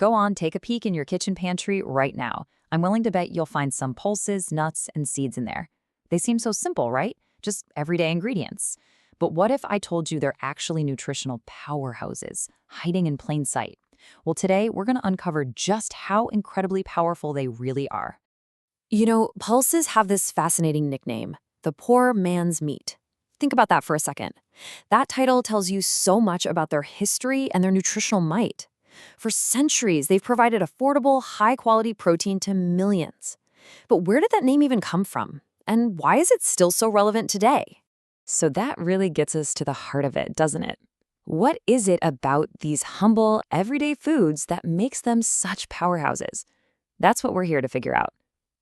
Go on, take a peek in your kitchen pantry right now. I'm willing to bet you'll find some pulses, nuts, and seeds in there. They seem so simple, right? Just everyday ingredients. But what if I told you they're actually nutritional powerhouses, hiding in plain sight? Well, today we're going to uncover just how incredibly powerful they really are. You know, pulses have this fascinating nickname, the poor man's meat. Think about that for a second. That title tells you so much about their history and their nutritional might. For centuries, they've provided affordable, high-quality protein to millions. But where did that name even come from? And why is it still so relevant today? So that really gets us to the heart of it, doesn't it? What is it about these humble, everyday foods that makes them such powerhouses? That's what we're here to figure out.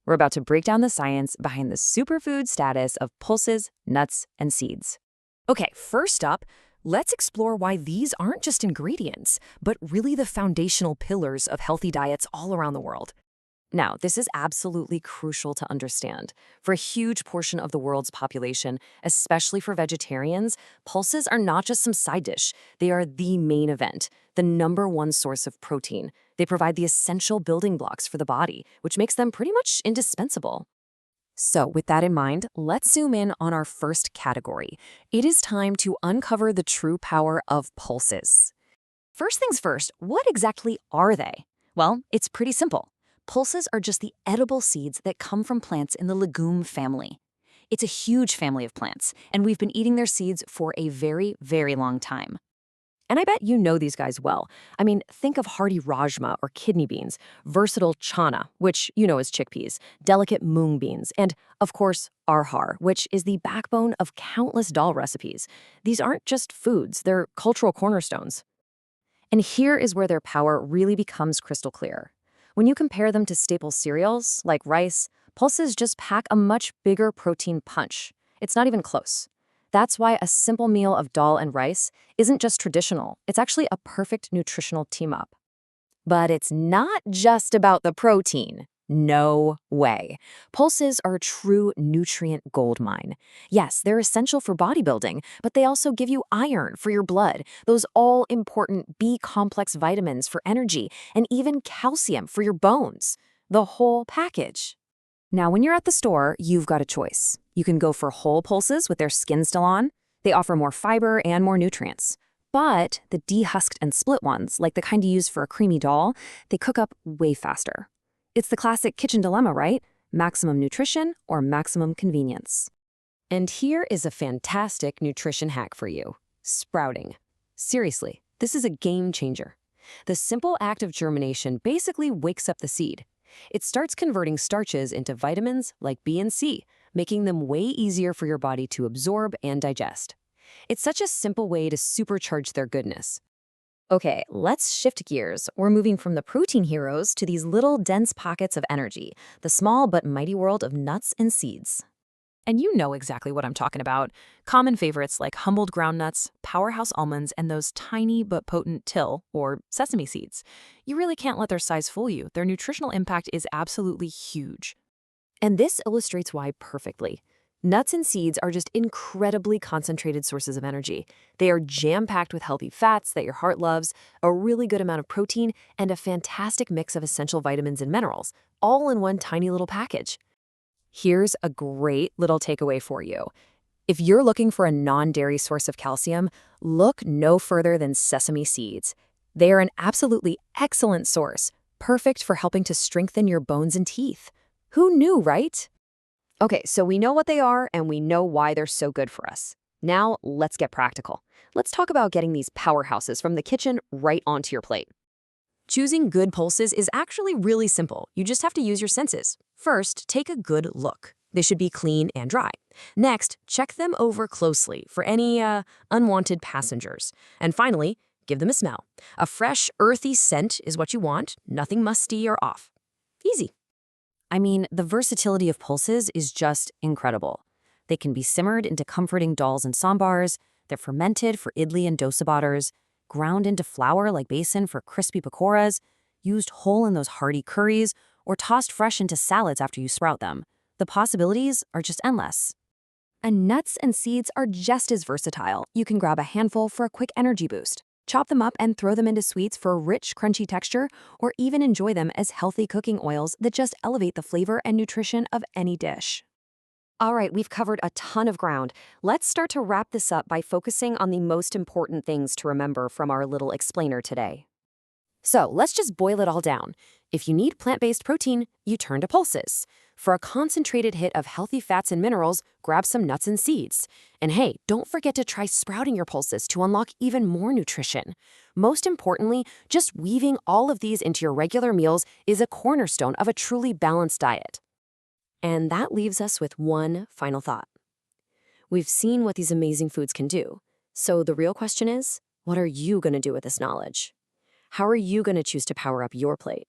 We're about to break down the science behind the superfood status of pulses, nuts, and seeds. Okay, first up, let's explore why these aren't just ingredients, but really the foundational pillars of healthy diets all around the world. Now, this is absolutely crucial to understand. For a huge portion of the world's population, especially for vegetarians, pulses are not just some side dish. They are the main event, the #1 source of protein. They provide the essential building blocks for the body, which makes them pretty much indispensable. So, with that in mind, let's zoom in on our first category. It is time to uncover the true power of pulses. First things first, what exactly are they? Well, it's pretty simple. Pulses are just the edible seeds that come from plants in the legume family. It's a huge family of plants, and we've been eating their seeds for a very, very long time. And I bet you know these guys well. I mean, think of hearty rajma or kidney beans, versatile chana, which you know as chickpeas, delicate mung beans, and, of course, arhar, which is the backbone of countless dal recipes. These aren't just foods, they're cultural cornerstones. And here is where their power really becomes crystal clear. When you compare them to staple cereals, like rice, pulses just pack a much bigger protein punch. It's not even close. That's why a simple meal of dal and rice isn't just traditional, it's actually a perfect nutritional team-up. But it's not just about the protein. No way. Pulses are a true nutrient goldmine. Yes, they're essential for bodybuilding, but they also give you iron for your blood, those all-important B-complex vitamins for energy, and even calcium for your bones. The whole package. Now, when you're at the store, you've got a choice. You can go for whole pulses with their skin still on. They offer more fiber and more nutrients. But the dehusked and split ones, like the kind you use for a creamy dal, they cook up way faster. It's the classic kitchen dilemma, right? Maximum nutrition or maximum convenience. And here is a fantastic nutrition hack for you. Sprouting. Seriously, this is a game changer. The simple act of germination basically wakes up the seed. It starts converting starches into vitamins like B and C, making them way easier for your body to absorb and digest. It's such a simple way to supercharge their goodness. Okay, let's shift gears. We're moving from the protein heroes to these little dense pockets of energy, the small but mighty world of nuts and seeds. And you know exactly what I'm talking about. Common favorites like humbled groundnuts, powerhouse almonds, and those tiny but potent till, or sesame seeds. You really can't let their size fool you. Their nutritional impact is absolutely huge. And this illustrates why perfectly. Nuts and seeds are just incredibly concentrated sources of energy. They are jam-packed with healthy fats that your heart loves, a really good amount of protein, and a fantastic mix of essential vitamins and minerals, all in one tiny little package. Here's a great little takeaway for you. If you're looking for a non-dairy source of calcium, look no further than sesame seeds. They are an absolutely excellent source, perfect for helping to strengthen your bones and teeth. Who knew, right? Okay, so we know what they are and we know why they're so good for us. Now, let's get practical. Let's talk about getting these powerhouses from the kitchen right onto your plate. Choosing good pulses is actually really simple. You just have to use your senses. First, take a good look. They should be clean and dry. Next, check them over closely for any unwanted passengers. And finally, give them a smell. A fresh, earthy scent is what you want, nothing musty or off. Easy. I mean, the versatility of pulses is just incredible. They can be simmered into comforting dals and sambars, they're fermented for idli and dosa batters, ground into flour like besan for crispy pakoras, used whole in those hearty curries, or tossed fresh into salads after you sprout them. The possibilities are just endless. And nuts and seeds are just as versatile. You can grab a handful for a quick energy boost. Chop them up and throw them into sweets for a rich, crunchy texture, or even enjoy them as healthy cooking oils that just elevate the flavor and nutrition of any dish. All right, we've covered a ton of ground. Let's start to wrap this up by focusing on the most important things to remember from our little explainer today. So let's just boil it all down. If you need plant-based protein, you turn to pulses. For a concentrated hit of healthy fats and minerals, grab some nuts and seeds. And hey, don't forget to try sprouting your pulses to unlock even more nutrition. Most importantly, just weaving all of these into your regular meals is a cornerstone of a truly balanced diet. And that leaves us with one final thought. We've seen what these amazing foods can do. So the real question is, what are you going to do with this knowledge? How are you going to choose to power up your plate?